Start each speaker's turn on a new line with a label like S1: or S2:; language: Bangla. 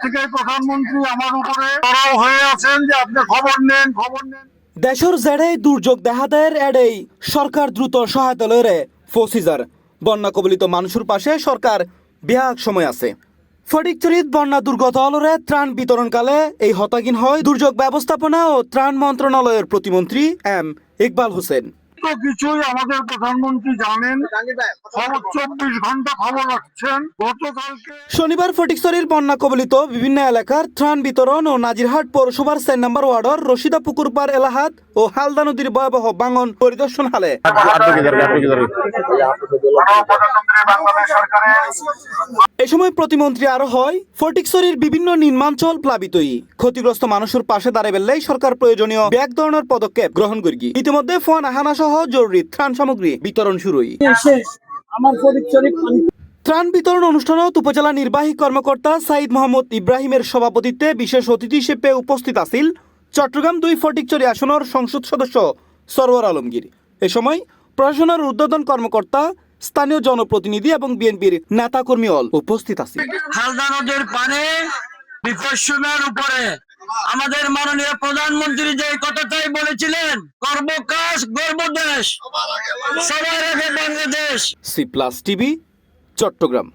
S1: থেকে প্রধানমন্ত্রী আমার উপরে চড়াও হয়ে আছেন যে আপনি খবর নেন।
S2: দেশের জেড়ে দুর্যোগ দেখা দেয় এড়েই সরকার দ্রুত সহায়তা লয়ে ফসিজার বন্যা কবলিত মানুষের পাশে সরকার বিহাগ সময় আছে। ফটিকছড়িত বন্যা দুর্গত হলরে ত্রাণ বিতরণকালে এই হতাগিন হয় দুর্যোগ ব্যবস্থাপনা ও ত্রাণ মন্ত্রণালয়ের প্রতিমন্ত্রী এম ইকবাল হোসেন।
S1: তো কিছুই আমাদের প্রধানমন্ত্রী জানেন, 24 ঘন্টা খবর রাখছেন। গতকালকে
S2: শনিবার ফটিকছড়ির বন্যা কবলিত বিভিন্ন এলাকার ত্রাণ বিতরণ ও নাজিরহাট পৌরসভার 4 নম্বর ওয়ার্ডর রশিদা পুকুরপার এলাহাত ও হালদা নদীর ভয়াবহ ভাঙন পরিদর্শন হালে এ সময় প্রতিমন্ত্রী আরো হয় ফটিকছড়ির বিভিন্ন নির্মাঞ্চল প্লাবিতই ক্ষতিগ্রস্ত মানুষের পাশে দাঁড়াবেলেই সরকার প্রয়োজনীয় ব্যাগ ধরনের পদক্ষেপ গ্রহণ করবে। ইতিমধ্যে ফোন আহানা সহ জরুরি ত্রাণ সামগ্রী বিতরণ শুরুই। ত্রাণ বিতরণ অনুষ্ঠানত উপজেলা নির্বাহী কর্মকর্তা সাইদ মোহাম্মদ ইব্রাহিমের সভাপতিত্বে বিশেষ অতিথি হিসেবে উপস্থিত আছেন চট্টগ্রাম 2 ফটিকছড়ি আসনের সংসদ সদস্য সরওয়ার আলমগীর। এ সময় প্রশাসনের ঊর্ধ্বতন কর্মকর্তা, স্থানীয় জনপ্রতিনিধি এবং বিএনপির নেতাকর্মী উপস্থিত আছে।
S3: হালদা নদীর পানি বিপদসীমার উপরে আমাদের মাননীয় প্রধানমন্ত্রী যে কথাটাই বলেছিলেন, গর্বকাশ গর্বদেশ, সবার আগে বাংলাদেশ।
S2: C+ TV, Chittagong.